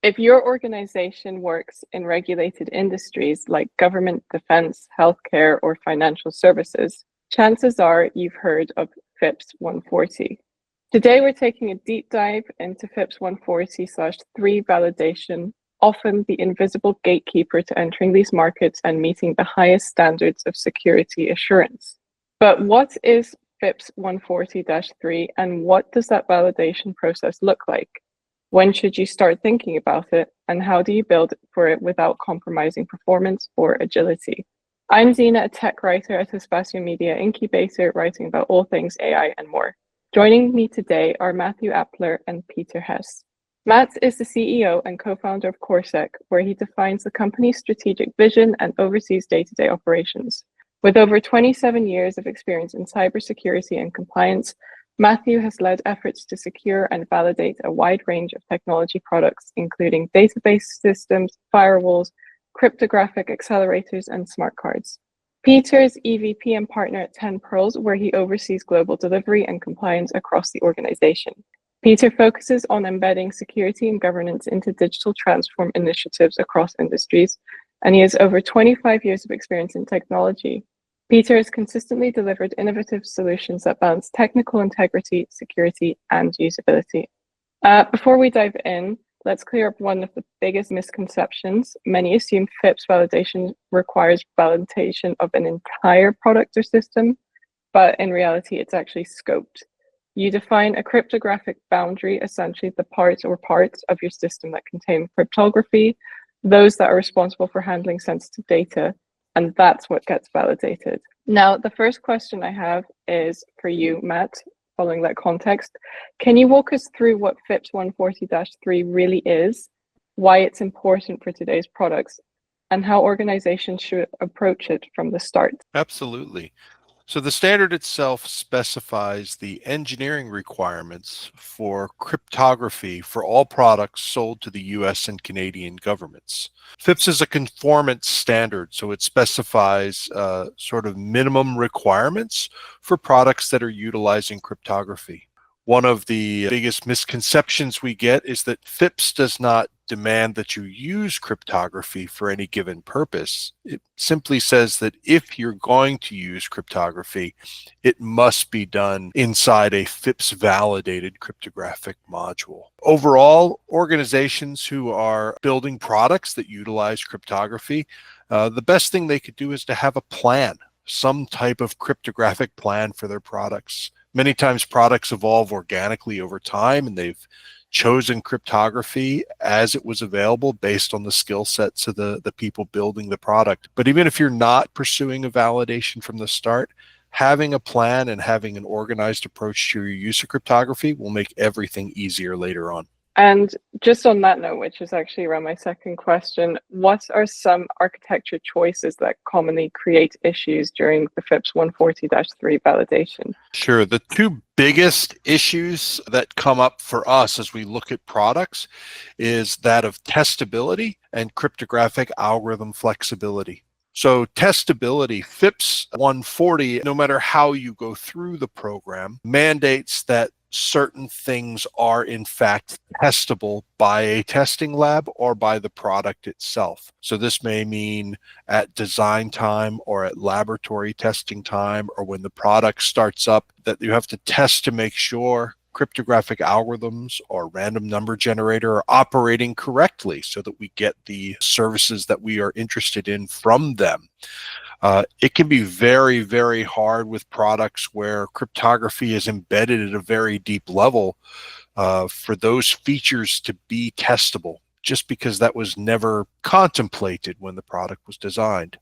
If your organization works in regulated industries like government, defense, healthcare, or financial services, chances are you've heard of FIPS 140. Today, we're taking a deep dive into FIPS 140/3 validation, often the invisible gatekeeper to entering these markets and meeting the highest standards of security assurance. But what is FIPS 140-3 and what does that validation process look like? When should you start thinking about it, and how do you build for it without compromising performance or agility? I'm Zena, a tech writer at Espacio Media Incubator, writing about all things AI and more. Joining me today are Matthew Appler and Peter Hess. Matt is the CEO and co-founder of CoreSec, where he defines the company's strategic vision and oversees day-to-day operations. With over 27 years of experience in cybersecurity and compliance, Matthew has led efforts to secure and validate a wide range of technology products, including database systems, firewalls, cryptographic accelerators, and smart cards. Peter is EVP and partner at 10 Pearls, where he oversees global delivery and compliance across the organization. Peter focuses on embedding security and governance into digital transform initiatives across industries, and he has over 25 years of experience in technology. Peter has consistently delivered innovative solutions that balance technical integrity, security, and usability. Before we dive in, let's clear up one of the biggest misconceptions. Many assume FIPS validation requires validation of an entire product or system, but in reality, it's actually scoped. You define a cryptographic boundary, essentially the parts of your system that contain cryptography, those that are responsible for handling sensitive data, and that's what gets validated. Now, the first question I have is for you, Matt, following that context. Can you walk us through what FIPS 140-3 really is, why it's important for today's products, and how organizations should approach it from the start? Absolutely. So the standard itself specifies the engineering requirements for cryptography for all products sold to the US and Canadian governments. FIPS is a conformance standard, so it specifies sort of minimum requirements for products that are utilizing cryptography. One of the biggest misconceptions we get is that FIPS does not demand that you use cryptography for any given purpose. It simply says that if you're going to use cryptography, it must be done inside a FIPS validated cryptographic module. Overall, organizations who are building products that utilize cryptography, the best thing they could do is to have a plan, some type of cryptographic plan for their products. Many times products evolve organically over time, and they've chosen cryptography as it was available based on the skill sets of the people building the product. But even if you're not pursuing a validation from the start, having a plan and having an organized approach to your use of cryptography will make everything easier later on. And just on that note, which is actually around my second question, what are some architecture choices that commonly create issues during the FIPS 140-3 validation? Sure. The two biggest issues that come up for us as we look at products is that of testability and cryptographic algorithm flexibility. So testability, FIPS 140, no matter how you go through the program, mandates that certain things are in fact testable by a testing lab or by the product itself. So this may mean at design time or at laboratory testing time, or when the product starts up, that you have to test to make sure cryptographic algorithms or random number generator are operating correctly so that we get the services that we are interested in from them. It can be very, very hard with products where cryptography is embedded at a very deep level for those features to be testable, just because that was never contemplated when the product was designed.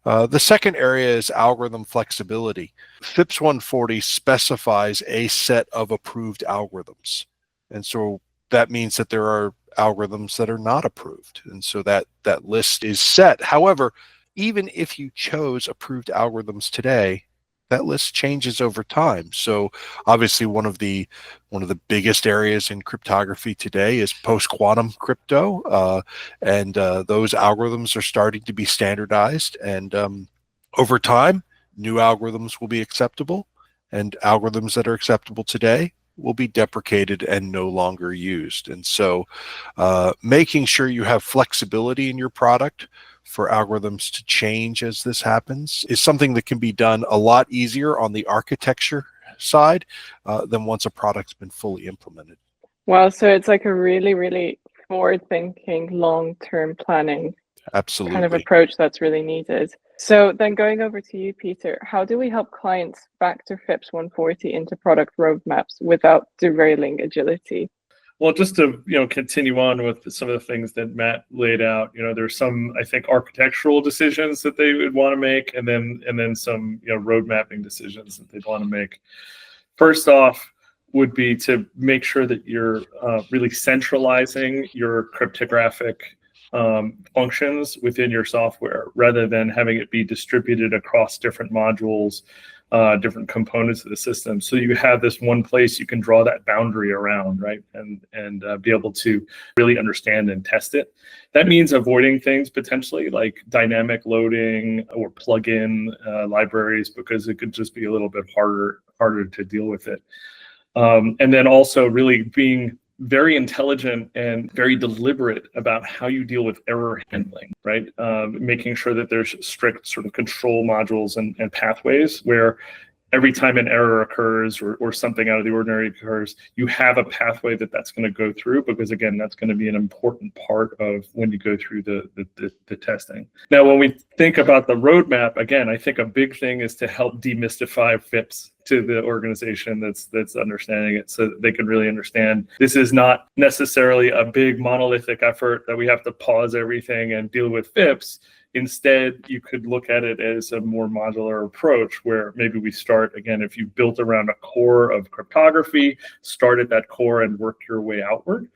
The second area is algorithm flexibility. FIPS 140 specifies a set of approved algorithms. And so that means that there are algorithms that are not approved. And so that list is set. However, even if you chose approved algorithms today, that list changes over time. So obviously one of the biggest areas in cryptography today is post-quantum crypto, and those algorithms are starting to be standardized, and over time new algorithms will be acceptable, and algorithms that are acceptable today will be deprecated and no longer used. And so making sure you have flexibility in your product for algorithms to change as this happens is something that can be done a lot easier on the architecture side than once a product's been fully implemented. Wow, so it's like a really, really forward-thinking, long-term planning kind of Absolutely. approach that's really needed. So then going over to you, Peter, how do we help clients factor FIPS 140 into product roadmaps without derailing agility? Well, just to continue on with some of the things that Matt laid out, there's some, I think, architectural decisions that they would want to make, and then some road mapping decisions that they'd want to make. First off would be to make sure that you're really centralizing your cryptographic functions within your software, rather than having it be distributed across different modules, different components of the system. So you have this one place you can draw that boundary around, right? And be able to really understand and test it. That means avoiding things potentially like dynamic loading or plug-in libraries, because it could just be a little bit harder to deal with it. And then also really being very intelligent and very deliberate about how you deal with error handling, right? Making sure that there's strict sort of control modules and pathways where every time an error occurs or something out of the ordinary occurs, you have a pathway that's going to go through, because again, that's going to be an important part of when you go through the testing. Now, when we think about the roadmap, again, I think a big thing is to help demystify FIPS to the organization that's understanding it, so that they can really understand this is not necessarily a big monolithic effort that we have to pause everything and deal with FIPS. Instead, you could look at it as a more modular approach, where maybe we start, again, if you built around a core of cryptography, start at that core and work your way outward.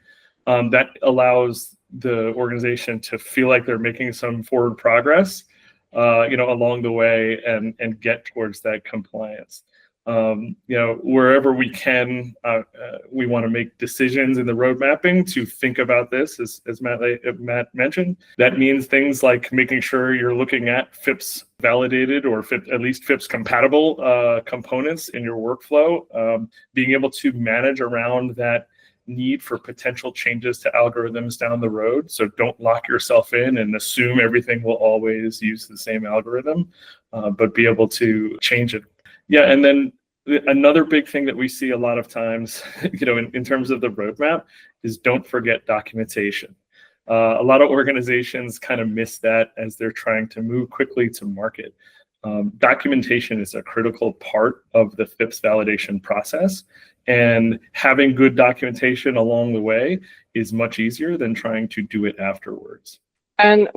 That allows the organization to feel like they're making some forward progress, along the way, and get towards that compliance. Wherever we can, we want to make decisions in the road mapping to think about this, as Matt mentioned. That means things like making sure you're looking at FIPS validated or at least FIPS compatible components in your workflow, being able to manage around that need for potential changes to algorithms down the road. So don't lock yourself in and assume everything will always use the same algorithm, but be able to change it. Yeah, and then another big thing that we see a lot of times, in terms of the roadmap, is don't forget documentation. A lot of organizations kind of miss that as they're trying to move quickly to market. Documentation is a critical part of the FIPS validation process, and having good documentation along the way is much easier than trying to do it afterwards. And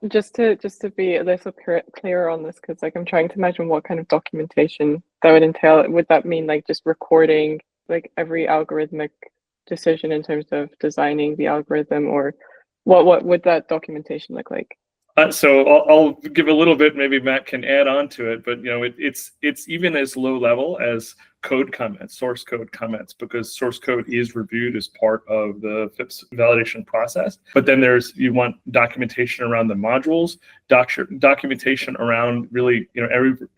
just to be a little clearer on this, because I'm trying to imagine what kind of documentation that would entail. Would that mean just recording every algorithmic decision in terms of designing the algorithm, or what would that documentation look like? So I'll give a little bit, maybe Matt can add on to it, but it's even as low level as code comments, source code comments, because source code is reviewed as part of the FIPS validation process. But then you want documentation around the modules, documentation around really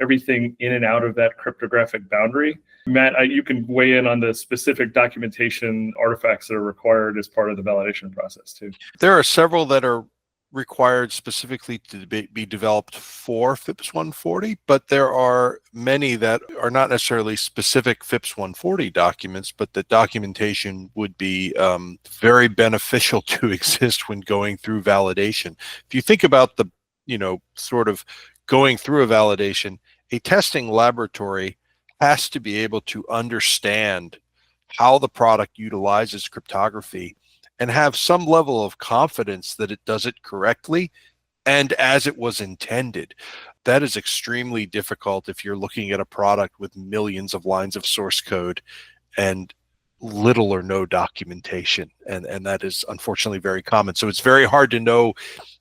everything in and out of that cryptographic boundary. Matt, you can weigh in on the specific documentation artifacts that are required as part of the validation process too. There are several that are required specifically to be developed for FIPS 140, but there are many that are not necessarily specific FIPS 140 documents, but the documentation would be very beneficial to exist when going through validation. If you think about the, sort of going through a validation, a testing laboratory has to be able to understand how the product utilizes cryptography and have some level of confidence that it does it correctly and as it was intended. That is extremely difficult if you're looking at a product with millions of lines of source code and little or no documentation. And that is unfortunately very common. So it's very hard to know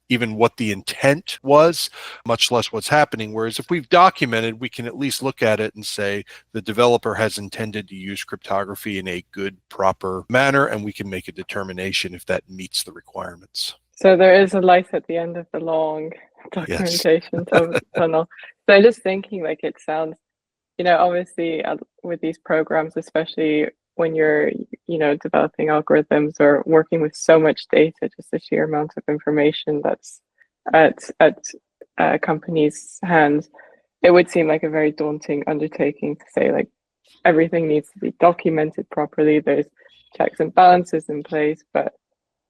even what the intent was, much less what's happening. Whereas if we've documented, we can at least look at it and say the developer has intended to use cryptography in a good, proper manner, and we can make a determination if that meets the requirements. So there is a light at the end of the long documentation tunnel. So I'm just thinking, it sounds, obviously with these programs, especially when you're, developing algorithms or working with so much data, just the sheer amount of information that's at companies' hands, it would seem like a very daunting undertaking to say like everything needs to be documented properly. There's checks and balances in place, but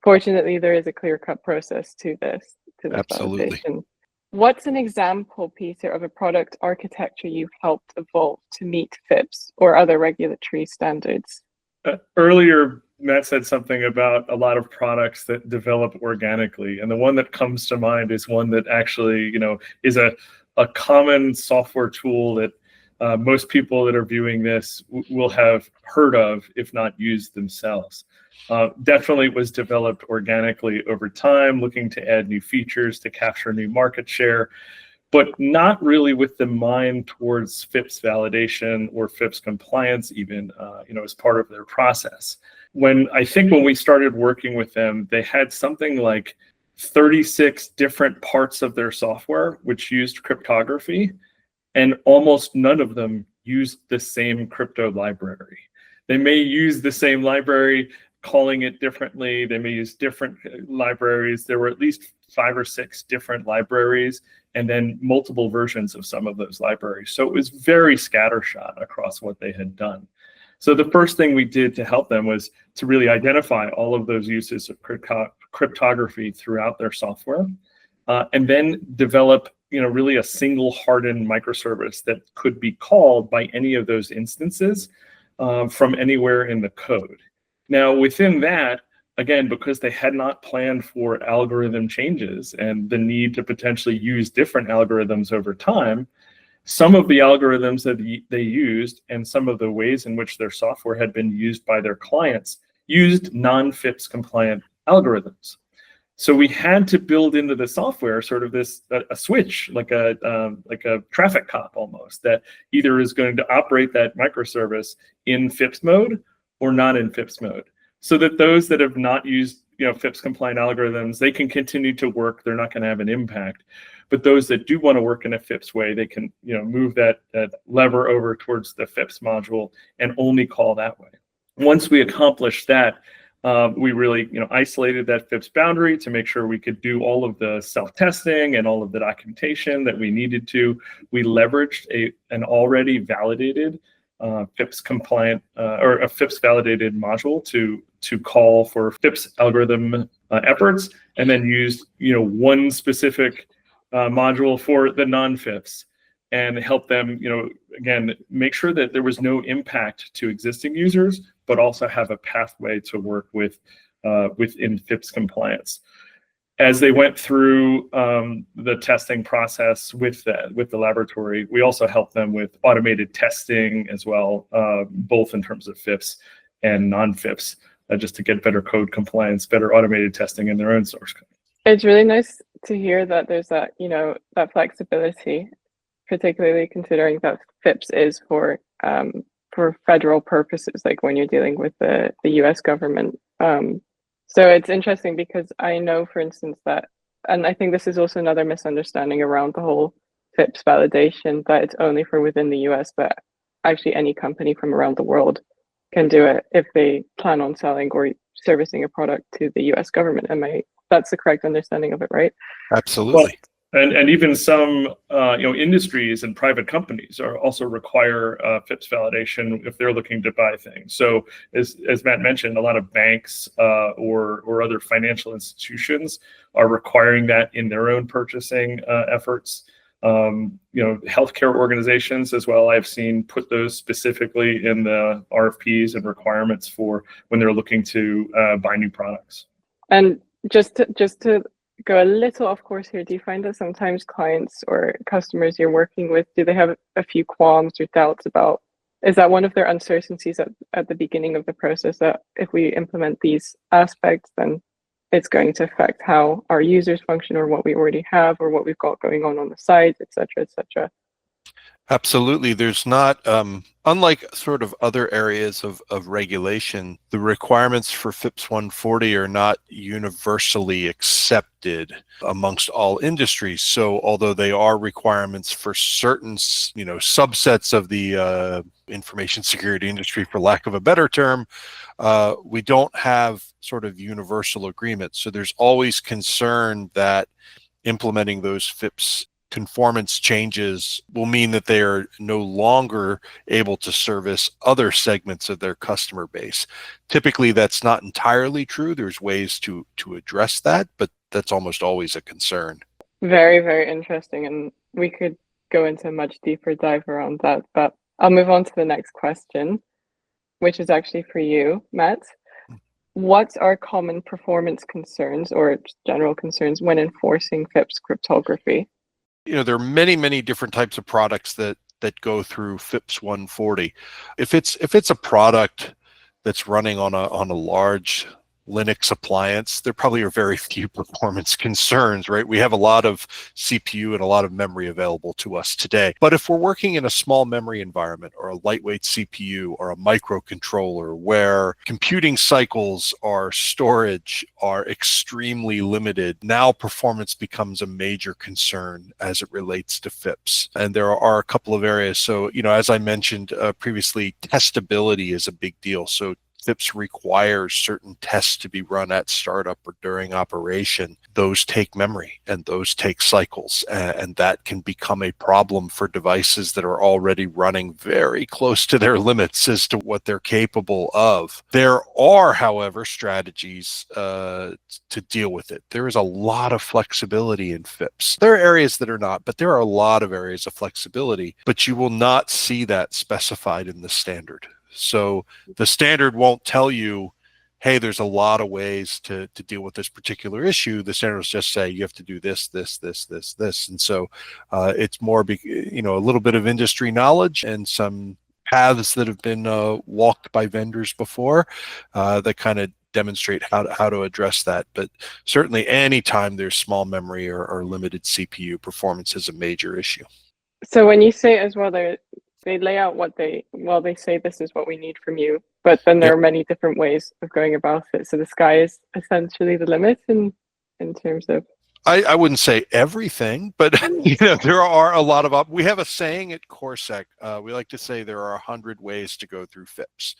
fortunately, there is a clear-cut process to this Absolutely. validation. What's an example, Peter, of a product architecture you've helped evolve to meet FIPS or other regulatory standards? Earlier, Matt said something about a lot of products that develop organically, and the one that comes to mind is one that actually, is a common software tool that most people that are viewing this will have heard of, if not used themselves. Definitely was developed organically over time, looking to add new features to capture new market share, but not really with the mind towards FIPS validation or FIPS compliance even, as part of their process. When we started working with them, they had something like 36 different parts of their software which used cryptography, and almost none of them used the same crypto library. They may use the same library, calling it differently. They may use different libraries. There were at least 5 or 6 different libraries, and then multiple versions of some of those libraries. So it was very scattershot across what they had done. So the first thing we did to help them was to really identify all of those uses of cryptography throughout their software, and then develop really a single hardened microservice that could be called by any of those instances from anywhere in the code. Now, within that, again, because they had not planned for algorithm changes and the need to potentially use different algorithms over time, some of the algorithms that they used and some of the ways in which their software had been used by their clients used non-FIPS compliant algorithms. So we had to build into the software sort of this a switch, like a traffic cop almost, that either is going to operate that microservice in FIPS mode or not in FIPS mode, so that those that have not used FIPS compliant algorithms, they can continue to work. They're not going to have an impact. But those that do want to work in a FIPS way, they can move that lever over towards the FIPS module and only call that way. Once we accomplished that, we really isolated that FIPS boundary to make sure we could do all of the self-testing and all of the documentation that we needed to. We leveraged an already validated FIPS compliant or a FIPS validated module to call for FIPS algorithm efforts, and then used one specific module for the non-FIPS, and help them again make sure that there was no impact to existing users, but also have a pathway to work with within FIPS compliance. As they went through the testing process with the laboratory, we also helped them with automated testing as well, both in terms of FIPS and non-FIPS, just to get better code compliance, better automated testing in their own source code. It's really nice to hear that there's that, that flexibility, particularly considering that FIPS is for federal purposes, like when you're dealing with the US government. So it's interesting because I know, for instance, that, and I think this is also another misunderstanding around the whole FIPS validation, that it's only for within the US, but actually any company from around the world can do it if they plan on selling or servicing a product to the US government. That's the correct understanding of it, right? Absolutely. Well, and even some industries and private companies are also require FIPS validation if they're looking to buy things. So as Matt mentioned, a lot of banks or other financial institutions are requiring that in their own purchasing efforts. Healthcare organizations as well, I've seen put those specifically in the RFPs and requirements for when they're looking to buy new products. And just to go a little off course here, do you find that sometimes clients or customers you're working with, do they have a few qualms or doubts about, is that one of their uncertainties at the beginning of the process, that if we implement these aspects, then it's going to affect how our users function or what we already have or what we've got going on the site, et cetera, et cetera? Absolutely. There's not, unlike sort of other areas of regulation, the requirements for FIPS 140 are not universally accepted amongst all industries. So although they are requirements for certain, subsets of the information security industry, for lack of a better term, we don't have sort of universal agreement. So there's always concern that implementing those FIPS conformance changes will mean that they are no longer able to service other segments of their customer base. Typically, that's not entirely true. There's ways to address that, but that's almost always a concern. Very, very interesting. And we could go into a much deeper dive around that, but I'll move on to the next question, which is actually for you, Matt. What are common performance concerns or general concerns when enforcing FIPS cryptography? There are many different types of products that go through FIPS 140. If it's a product that's running on a large Linux appliance, there probably are very few performance concerns, right? We have a lot of CPU and a lot of memory available to us today. But if we're working in a small memory environment or a lightweight CPU or a microcontroller where computing cycles or storage are extremely limited, now performance becomes a major concern as it relates to FIPS. And there are a couple of areas. So, as I mentioned previously, testability is a big deal. So FIPS requires certain tests to be run at startup or during operation. Those take memory and those take cycles, and that can become a problem for devices that are already running very close to their limits as to what they're capable of. There are, however, strategies to deal with it. There is a lot of flexibility in FIPS. There are areas that are not, but there are a lot of areas of flexibility, but you will not see that specified in the standard. So the standard won't tell you, hey, there's a lot of ways to deal with this particular issue. The standard will just say you have to do this. And so it's more, a little bit of industry knowledge and some paths that have been walked by vendors before that kind of demonstrate how to address that. But certainly anytime there's small memory or limited CPU, performance is a major issue. So when you say as well, they lay out they say this is what we need from you, but then there Yep. are many different ways of going about it. So the sky is essentially the limit in terms of. I wouldn't say everything, but there are a lot of we have a saying at Corsec. We like to say there are 100 ways to go through FIPS.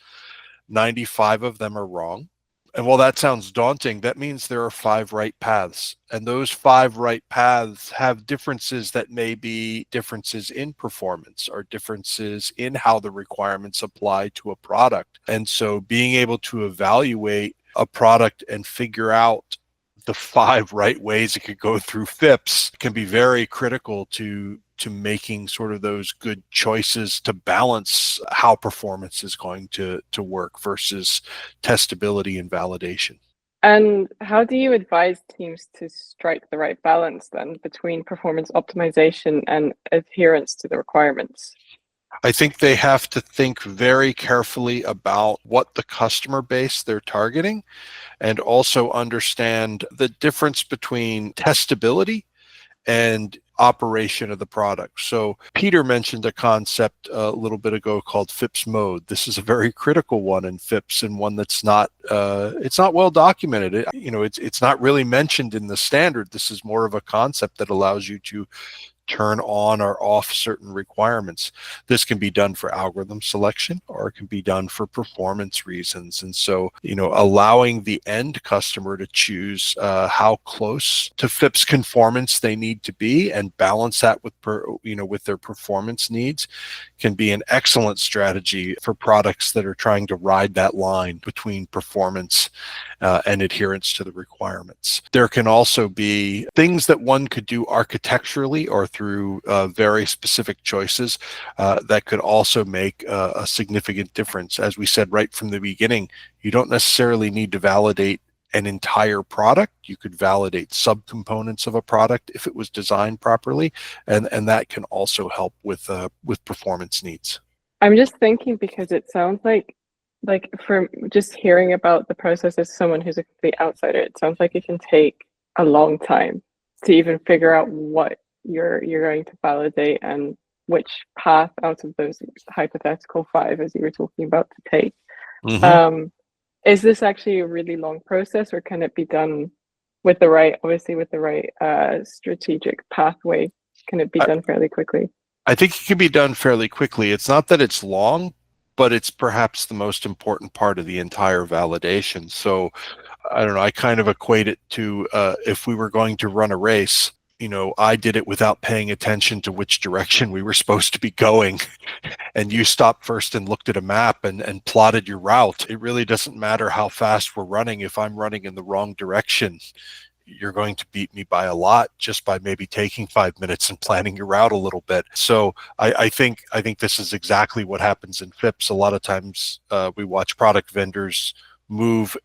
95 of them are wrong. And while that sounds daunting, that means there are 5 right paths. And those 5 right paths have differences that may be differences in performance or differences in how the requirements apply to a product. And so being able to evaluate a product and figure out the 5 right ways it could go through FIPS can be very critical to making sort of those good choices to balance how performance is going to work versus testability and validation. And how do you advise teams to strike the right balance then between performance optimization and adherence to the requirements? I think they have to think very carefully about what the customer base they're targeting and also understand the difference between testability and operation of the product. So Peter mentioned a concept a little bit ago called FIPS mode. This is a very critical one in FIPS and one that's not it's not well documented. It's not really mentioned in the standard. This is more of a concept that allows you to turn on or off certain requirements. This can be done for algorithm selection or it can be done for performance reasons. And so, allowing the end customer to choose how close to FIPS conformance they need to be and balance that with their performance needs can be an excellent strategy for products that are trying to ride that line between performance and adherence to the requirements. There can also be things that one could do architecturally or through very specific choices that could also make a significant difference. As we said right from the beginning, you don't necessarily need to validate an entire product. You could validate subcomponents of a product if it was designed properly, and that can also help with performance needs. I'm just thinking because it sounds like from just hearing about the process as someone who's a complete outsider, it sounds like it can take a long time to even figure out what you're going to validate and which path out of those hypothetical five, as you were talking about, to take. Is this actually a really long process, or can it be done with the right, obviously with the right strategic pathway? Can it be done fairly quickly? I think it can be done fairly quickly. It's not that it's long, but it's perhaps the most important part of the entire validation. So I don't know, I kind of equate it to if we were going to run a race, I did it without paying attention to which direction we were supposed to be going. And you stopped first and looked at a map and plotted your route. It really doesn't matter how fast we're running. If I'm running in the wrong direction, you're going to beat me by a lot just by maybe taking 5 minutes and planning your route a little bit. So I think this is exactly what happens in FIPS. A lot of times we watch product vendors move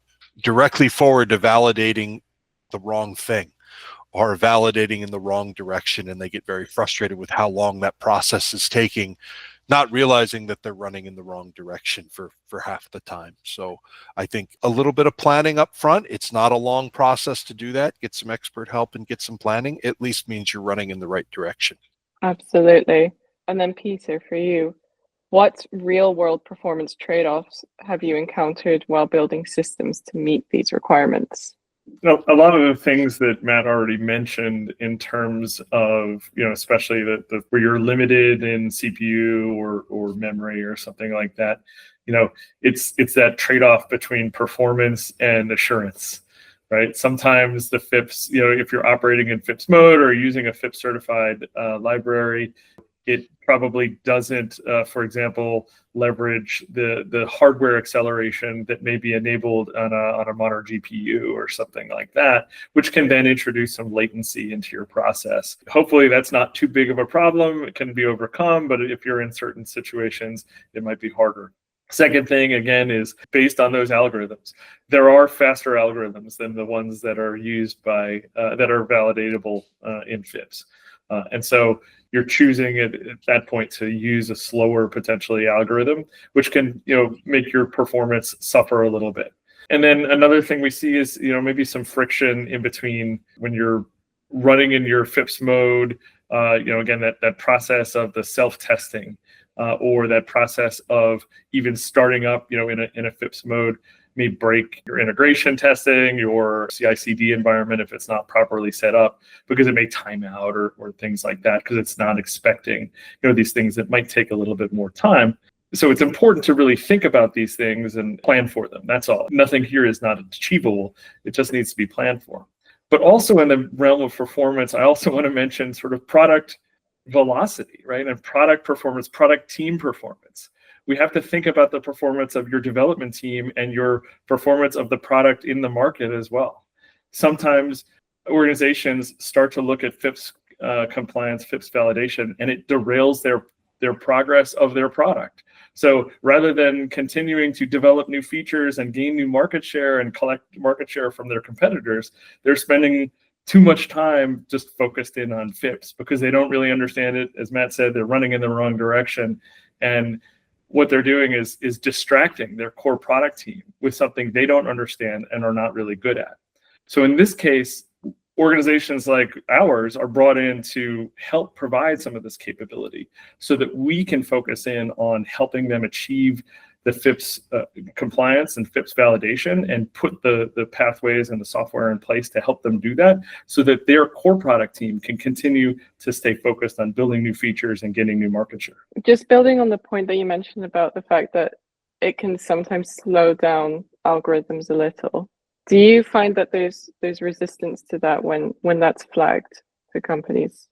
directly forward to validating the wrong thing or validating in the wrong direction, and they get very frustrated with how long that process is taking, not realizing that they're running in the wrong direction for half the time. So I think a little bit of planning up front, it's not a long process to do that. Get some expert help and get some planning, at least means you're running in the right direction. Absolutely. And then Peter, for you, what real world performance trade-offs have you encountered while building systems to meet these requirements? A lot of the things that Matt already mentioned in terms of, especially where you're limited in CPU or memory or something like that, it's that trade-off between performance and assurance, right? Sometimes the FIPS, if you're operating in FIPS mode or using a FIPS certified library, it probably doesn't, for example, leverage the hardware acceleration that may be enabled on a modern GPU or something like that, which can then introduce some latency into your process. Hopefully that's not too big of a problem. It can be overcome, but if you're in certain situations, it might be harder. Second thing, again, is based on those algorithms. There are faster algorithms than the ones that are used by, that are validatable in FIPS. And so you're choosing at that point to use a slower potentially algorithm, which can make your performance suffer a little bit. And then another thing we see is maybe some friction in between when you're running in your FIPS mode. Again, that process of the self-testing or that process of even starting up in a FIPS mode may break your integration testing, your CI/CD environment if it's not properly set up, because it may time out or things like that, because it's not expecting these things that might take a little bit more time. So it's important to really think about these things and plan for them. That's all. Nothing here is not achievable. It just needs to be planned for. But also in the realm of performance, I also want to mention sort of product velocity, right? And product performance, product team performance. We have to think about the performance of your development team and your performance of the product in the market as well. Sometimes organizations start to look at FIPS compliance, FIPS validation, and it derails their progress of their product. So rather than continuing to develop new features and gain new market share and collect market share from their competitors, they're spending too much time just focused in on FIPS because they don't really understand it. As Matt said, they're running in the wrong direction. And what they're doing is distracting their core product team with something they don't understand and are not really good at. So in this case, organizations like ours are brought in to help provide some of this capability so that we can focus in on helping them achieve the FIPS compliance and FIPS validation and put the pathways and the software in place to help them do that so that their core product team can continue to stay focused on building new features and getting new market share. Just building on the point that you mentioned about the fact that it can sometimes slow down algorithms a little. Do you find that there's resistance to that when that's flagged to companies?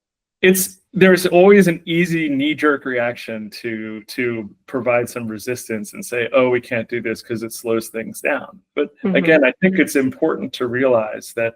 There's always an easy knee-jerk reaction to provide some resistance and say, oh, we can't do this because it slows things down. But again, I think it's important to realize that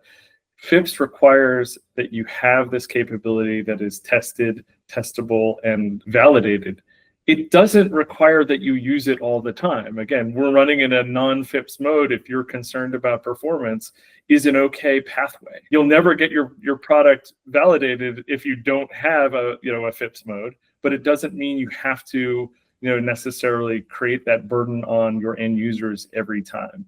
FIPS requires that you have this capability that is tested, testable, and validated. It doesn't require that you use it all the time. Again, we're running in a non-FIPS mode. If you're concerned about performance, is an okay pathway. You'll never get your product validated if you don't have a FIPS mode, but it doesn't mean you have to necessarily create that burden on your end users every time.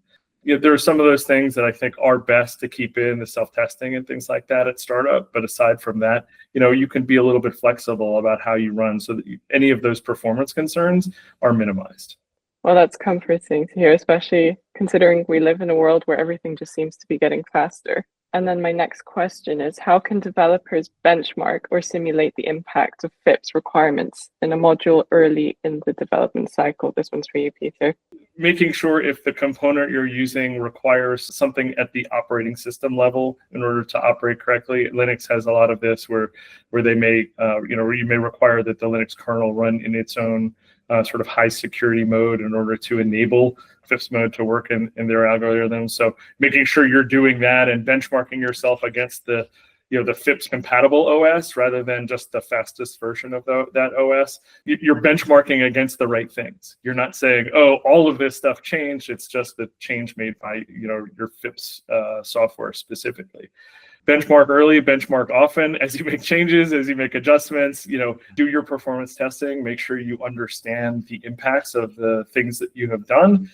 there are some of those things that I think are best to keep in the self-testing and things like that at startup. But aside from that, you can be a little bit flexible about how you run so that any of those performance concerns are minimized. Well, that's comforting to hear, especially considering we live in a world where everything just seems to be getting faster. And then my next question is, how can developers benchmark or simulate the impact of FIPS requirements in a module early in the development cycle? This one's for you, Peter. Making sure if the component you're using requires something at the operating system level in order to operate correctly. Linux has a lot of this where they may, where you may require that the Linux kernel run in its own sort of high security mode in order to enable FIPS mode to work in their algorithms. So making sure you're doing that and benchmarking yourself against the FIPS compatible OS rather than just the fastest version of that OS. You're benchmarking against the right things. You're not saying, oh, all of this stuff changed. It's just the change made by your FIPS software specifically. Benchmark early, benchmark often as you make changes, as you make adjustments, do your performance testing, make sure you understand the impacts of the things that you have done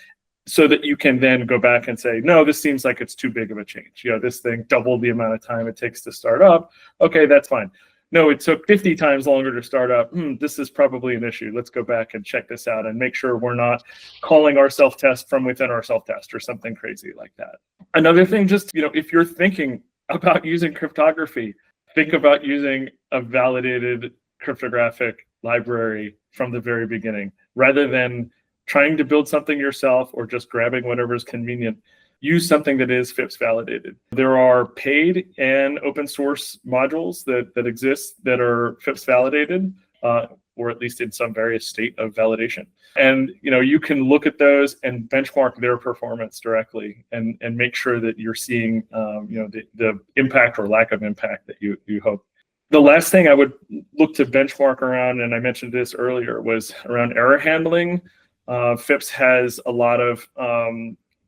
so that you can then go back and say, no, this seems like it's too big of a change. This thing doubled the amount of time it takes to start up. Okay, that's fine. No, it took 50 times longer to start up. This is probably an issue. Let's go back and check this out and make sure we're not calling our self-test from within our self-test or something crazy like that. Another thing, just, if you're thinking about using cryptography, think about using a validated cryptographic library from the very beginning, rather than trying to build something yourself or just grabbing whatever is convenient. Use something that is FIPS validated. There are paid and open source modules that exist that are FIPS validated, or at least in some various state of validation. And you can look at those and benchmark their performance directly and make sure that you're seeing the impact or lack of impact that you hope. The last thing I would look to benchmark around, and I mentioned this earlier, was around error handling. FIPS has a lot of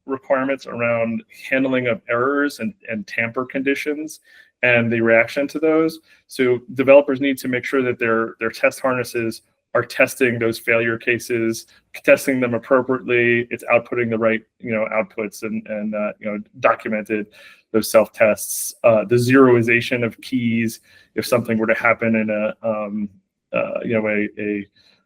requirements around handling of errors and tamper conditions and the reaction to those. So developers need to make sure that their test harnesses are testing those failure cases, testing them appropriately. It's outputting the right outputs and documented those self-tests. The zeroization of keys, if something were to happen in a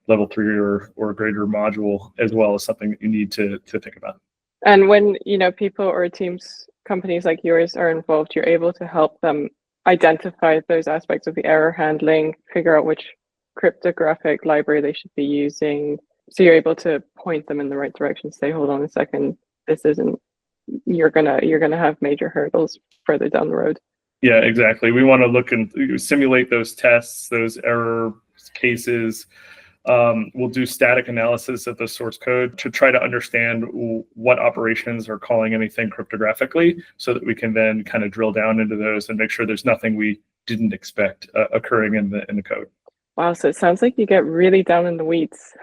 level 3 or greater module, as well as something that you need to think about. And when people or teams, companies like yours are involved, you're able to help them identify those aspects of the error handling, figure out which cryptographic library they should be using. So you're able to point them in the right direction. Say, hold on a second, this isn't. You're gonna have major hurdles further down the road. Yeah, exactly. We want to look and simulate those tests, those error cases. We'll do static analysis of the source code to try to understand what operations are calling anything cryptographically, so that we can then kind of drill down into those and make sure there's nothing we didn't expect occurring in the code. Wow, so it sounds like you get really down in the weeds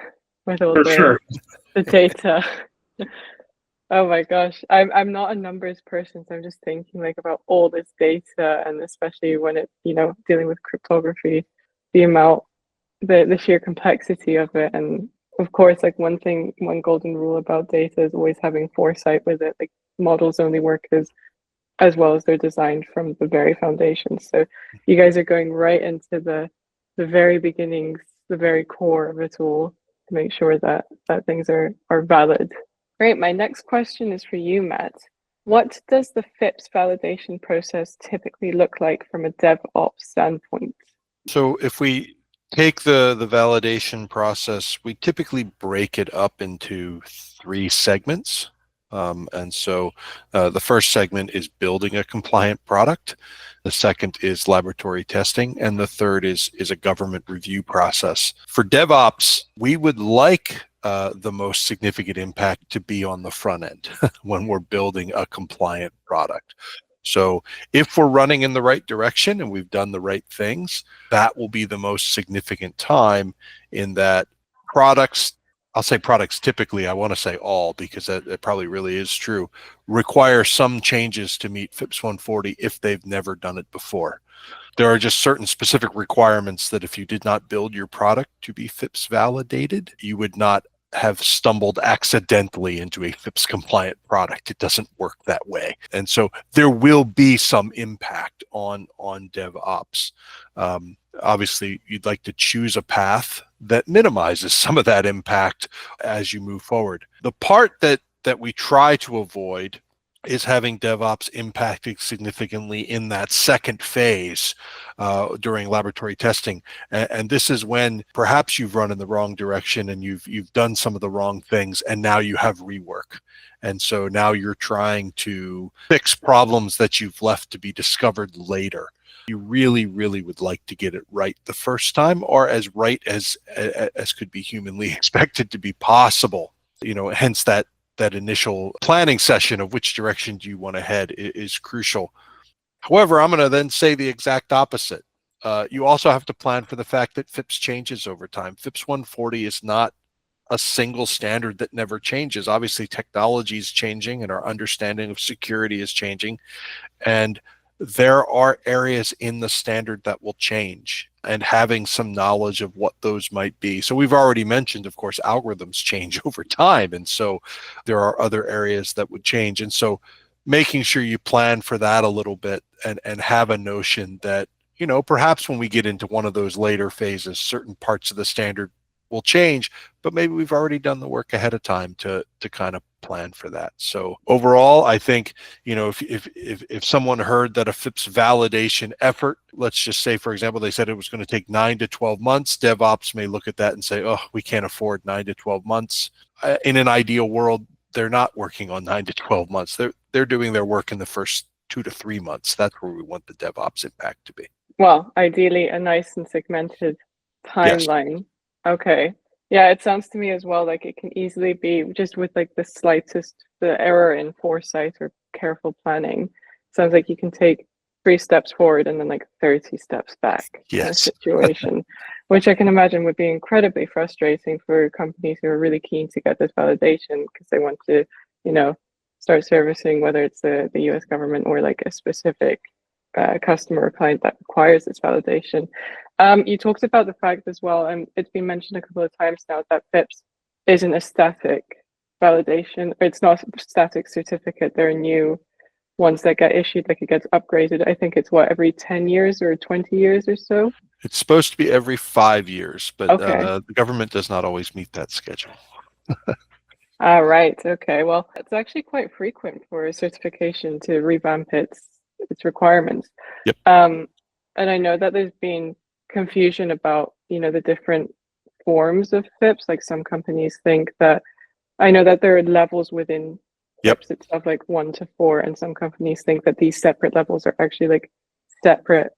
with all the data. Oh my gosh, I'm not a numbers person, so I'm just thinking about all this data, and especially when it's dealing with cryptography, the sheer complexity of it. And of course, one golden rule about data is always having foresight with it. Models only work as well as they're designed from the very foundation. So you guys are going right into the very beginnings, the very core of it all, to make sure that things are valid. Great. My next question is for you, Matt. What does the FIPS validation process typically look like from a DevOps standpoint? So if we take the validation process, we typically break it up into 3 segments. And so the first segment is building a compliant product. The second is laboratory testing. And the third is a government review process. For DevOps, we would like the most significant impact to be on the front end when we're building a compliant product. So if we're running in the right direction and we've done the right things, that will be the most significant time in that products. I'll say products typically, I want to say all, because that probably really is true, require some changes to meet FIPS 140 if they've never done it before. There are just certain specific requirements that if you did not build your product to be FIPS validated, you would not have stumbled accidentally into a FIPS compliant product. It doesn't work that way. And so there will be some impact on DevOps. Obviously, you'd like to choose a path that minimizes some of that impact as you move forward. The part that we try to avoid is having DevOps impacted significantly in that second phase during laboratory testing. And this is when perhaps you've run in the wrong direction and you've done some of the wrong things, and now you have rework. And so now you're trying to fix problems that you've left to be discovered later. You really, really would like to get it right the first time, or as right as could be humanly expected to be possible. Hence that initial planning session of which direction do you want to head is crucial. However, I'm going to then say the exact opposite. You also have to plan for the fact that FIPS changes over time. FIPS 140 is not a single standard that never changes. Obviously, technology is changing and our understanding of security is changing. And there are areas in the standard that will change, and having some knowledge of what those might be. So we've already mentioned, of course, algorithms change over time. And so there are other areas that would change. And so making sure you plan for that a little bit and have a notion that, perhaps when we get into one of those later phases, certain parts of the standard will change, but maybe we've already done the work ahead of time to kind of plan for that. So overall, I think, if someone heard that a FIPS validation effort, let's just say, for example, they said it was going to take 9 to 12 months, DevOps may look at that and say, oh, we can't afford 9 to 12 months. In an ideal world, they're not working on 9 to 12 months. They're doing their work in the first 2 to 3 months. That's where we want the DevOps impact to be. Well, ideally a nice and segmented timeline. Yes. Okay. Yeah, it sounds to me as well like it can easily be just with like the error in foresight or careful planning. Sounds like you can take 3 steps forward and then like 30 steps back. Yes. In a situation, which I can imagine would be incredibly frustrating for companies who are really keen to get this validation because they want to, start servicing whether it's the US government or like a specific customer or client that requires this validation. You talked about the fact as well, and it's been mentioned a couple of times now, that FIPS isn't a static validation. It's not a static certificate. There are new ones that get issued, like it gets upgraded. I think it's every 10 years or 20 years or so? It's supposed to be every 5 years, but okay. The government does not always meet that schedule. Right. Okay. Well, it's actually quite frequent for a certification to revamp its requirements. Yep. And I know that there's been confusion about, the different forms of FIPS. Like some companies think that, I know that there are levels within FIPS itself, like 1 to 4, and some companies think that these separate levels are actually like separate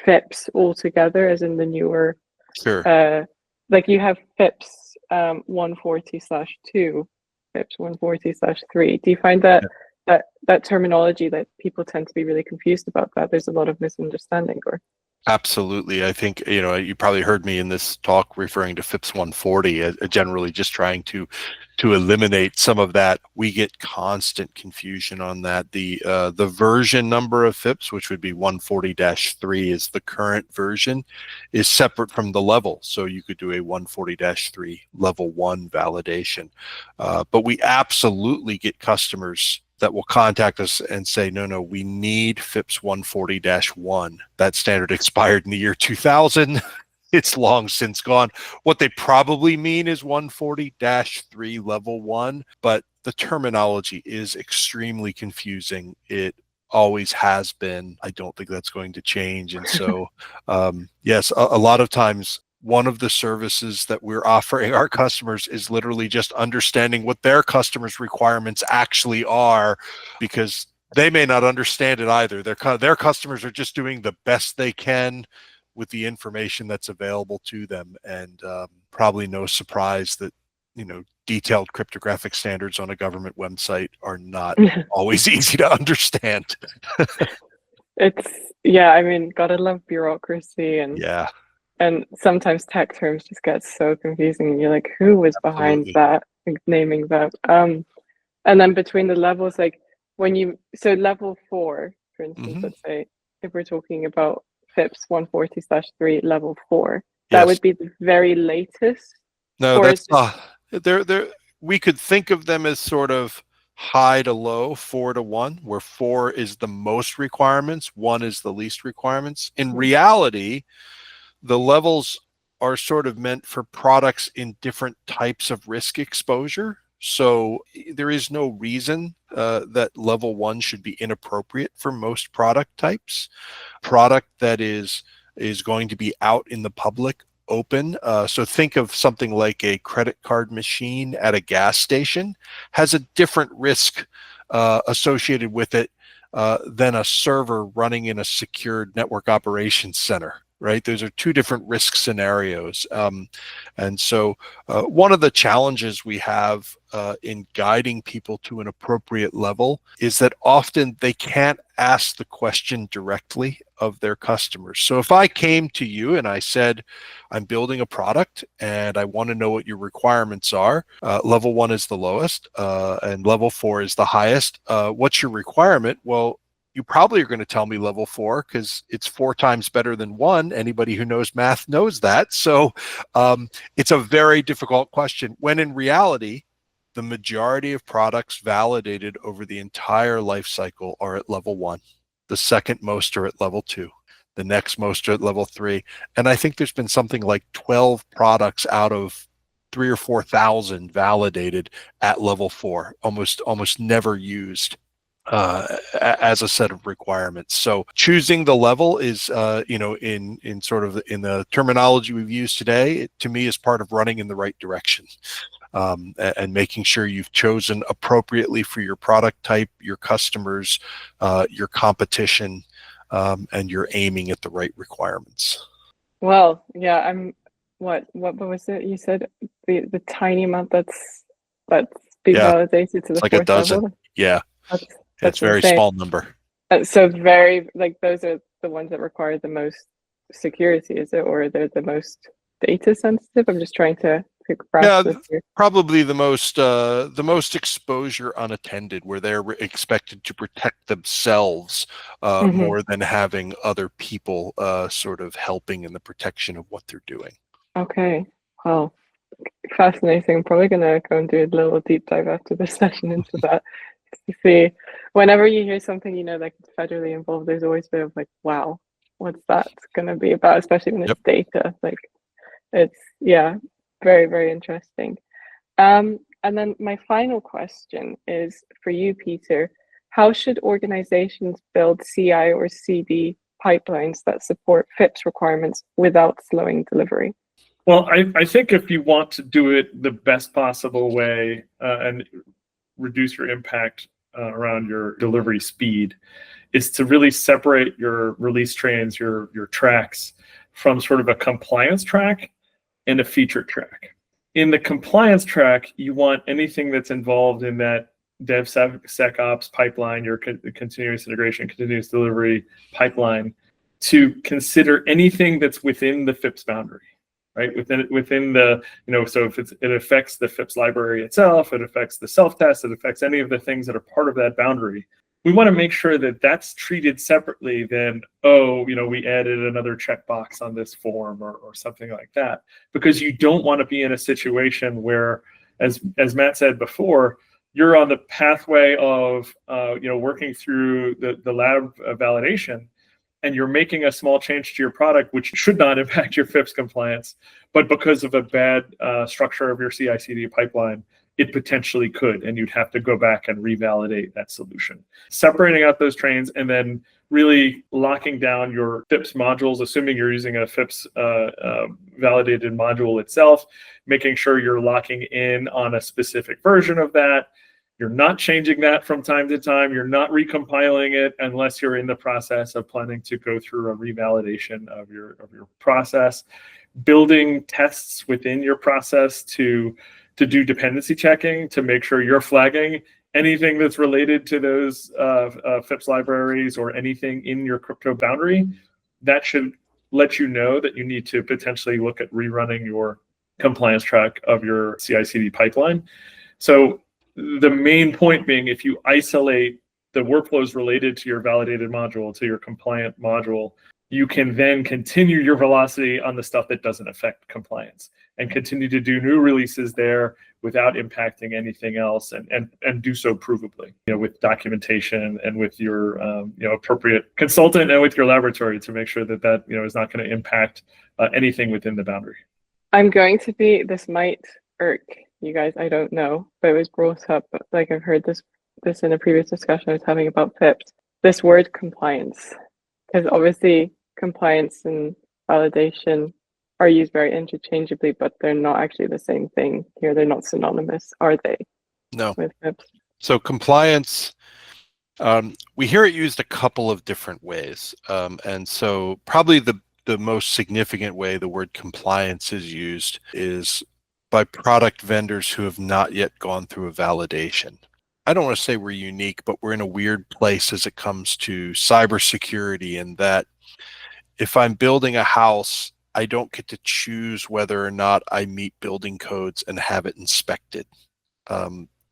FIPS altogether, as in the newer. Sure. Like you have FIPS 140/2, FIPS 140/3. Do you find that that terminology, that people tend to be really confused about that? There's a lot of misunderstanding, or? Absolutely. I think, you probably heard me in this talk referring to FIPS 140, generally just trying to eliminate some of that. We get constant confusion on that. The version number of FIPS, which would be 140-3 is the current version, is separate from the level. So you could do a 140-3 level 1 validation. But we absolutely get customers that will contact us and say, no, we need FIPS 140-1. That standard expired in the year 2000. It's long since gone. What they probably mean is 140-3 level 1, but the terminology is extremely confusing. It always has been. I don't think that's going to change. And so, yes, a lot of times, one of the services that we're offering our customers is literally just understanding what their customers' requirements actually are, because they may not understand it either. Their customers are just doing the best they can with the information that's available to them. And probably no surprise that, detailed cryptographic standards on a government website are not always easy to understand. Gotta love bureaucracy and sometimes tech terms just get so confusing. You're like, who was behind that, naming that? And then between the levels, like level 4, for instance, let's say, if we're talking about FIPS 140/3 level 4, that would be the very latest. No, We could think of them as sort of high to low, 4 to 1, where 4 is the most requirements, 1 is the least requirements. In reality, the levels are sort of meant for products in different types of risk exposure. So there is no reason that level 1 should be inappropriate for most product types. Product that is going to be out in the public, open. So think of something like a credit card machine at a gas station has a different risk associated with it than a server running in a secured network operations center. Right? Those are two different risk scenarios. And so one of the challenges we have in guiding people to an appropriate level is that often they can't ask the question directly of their customers. So if I came to you and I said, I'm building a product and I want to know what your requirements are, level 1 is the lowest and level 4 is the highest. What's your requirement? Well, you probably are going to tell me level 4 because it's 4 times better than 1. Anybody who knows math knows that. So it's a very difficult question, when in reality, the majority of products validated over the entire life cycle are at level 1. The second most are at level 2. The next most are at level 3. And I think there's been something like 12 products out of 3,000 or 4,000 validated at level 4, almost never used as a set of requirements. So choosing the level is, in sort of in the terminology we've used today, it, to me, is part of running in the right direction and making sure you've chosen appropriately for your product type, your customers, your competition, and you're aiming at the right requirements. Well, yeah, what was it you said? The tiny amount that's being validated to the like fourth a dozen. level? Yeah. That's a very insane. small number. So very, like, those are the ones that require the most security, is it? Or they're the most data sensitive? I'm just trying to grasp this here. Probably the most exposure unattended, where they're expected to protect themselves more than having other people sort of helping in the protection of what they're doing. Okay. Well, fascinating. I'm probably going to go and do a little deep dive after this session into that. To see, whenever you hear something, like it's federally involved, there's always a bit of like, wow, what's that going to be about? Especially when it's data. Like, it's very, very interesting. And then my final question is for you, Peter. How should organizations build CI or CD pipelines that support FIPS requirements without slowing delivery? Well, I think if you want to do it the best possible way and reduce your impact around your delivery speed, is to really separate your release trains, your tracks, from sort of a compliance track and a feature track. In the compliance track, you want anything that's involved in that DevSecOps pipeline, your continuous integration, continuous delivery pipeline, to consider anything that's within the FIPS boundary. Right, within the, so if it affects the FIPS library itself, it affects the self-test, it affects any of the things that are part of that boundary. We want to make sure that that's treated separately than, we added another checkbox on this form or something like that, because you don't want to be in a situation where, as Matt said before, you're on the pathway of working through the lab validation, and you're making a small change to your product, which should not impact your FIPS compliance, but because of a bad structure of your CI/CD pipeline, it potentially could, and you'd have to go back and revalidate that solution. Separating out those trains and then really locking down your FIPS modules, assuming you're using a FIPS validated module itself, making sure you're locking in on a specific version of that. You're not changing that from time to time. You're not recompiling it unless you're in the process of planning to go through a revalidation of your process. Building tests within your process to do dependency checking to make sure you're flagging anything that's related to those FIPS libraries or anything in your crypto boundary. That should let you know that you need to potentially look at rerunning your compliance track of your CI/CD pipeline. So the main point being, if you isolate the workflows related to your validated module, to your compliant module, you can then continue your velocity on the stuff that doesn't affect compliance and continue to do new releases there without impacting anything else, and do so provably, with documentation and with your appropriate consultant and with your laboratory to make sure that is not going to impact anything within the boundary. I'm going to be, this might irk you guys, I don't know, but it was brought up, like I've heard this in a previous discussion I was having about FIPS, this word compliance, because obviously compliance and validation are used very interchangeably, but they're not actually the same thing here. They're not synonymous, are they? No. With FIPS. So compliance, we hear it used a couple of different ways. And so probably the most significant way the word compliance is used is by product vendors who have not yet gone through a validation. I don't want to say we're unique, but we're in a weird place as it comes to cybersecurity, in that if I'm building a house, I don't get to choose whether or not I meet building codes and have it inspected.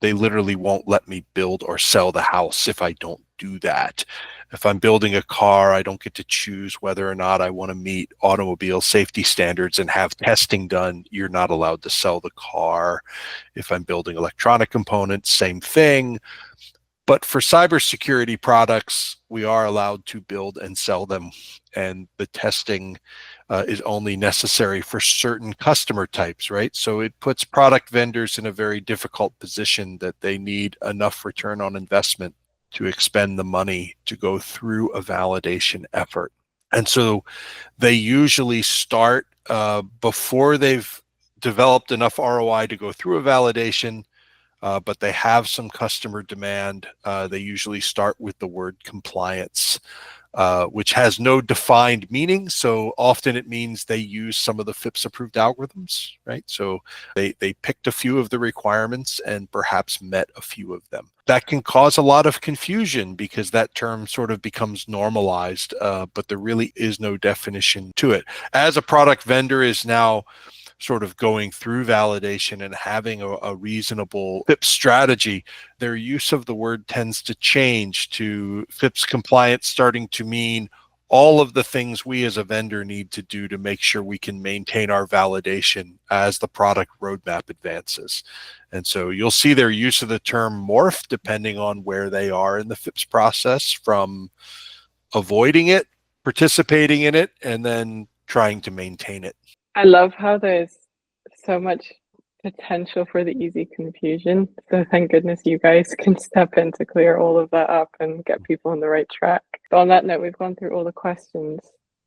They literally won't let me build or sell the house if I don't do that. If I'm building a car, I don't get to choose whether or not I want to meet automobile safety standards and have testing done. You're not allowed to sell the car. If I'm building electronic components, same thing. But for cybersecurity products, we are allowed to build and sell them, and the testing is only necessary for certain customer types, right? So it puts product vendors in a very difficult position that they need enough return on investment to expend the money to go through a validation effort. And so they usually start before they've developed enough ROI to go through a validation, but they have some customer demand. They usually start with the word compliance, which has no defined meaning. So often it means they use some of the FIPS approved algorithms, right? So they picked a few of the requirements and perhaps met a few of them. That can cause a lot of confusion because that term sort of becomes normalized, but there really is no definition to it. As a product vendor is now sort of going through validation and having a reasonable FIPS strategy, their use of the word tends to change to FIPS compliance starting to mean all of the things we as a vendor need to do to make sure we can maintain our validation as the product roadmap advances. And so you'll see their use of the term morph depending on where they are in the FIPS process, from avoiding it, participating in it, and then trying to maintain it. I love how there's so much potential for the easy confusion. So thank goodness you guys can step in to clear all of that up and get people on the right track. But on that note, we've gone through all the questions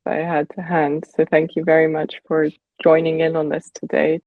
that I had to hand. So thank you very much for joining in on this today.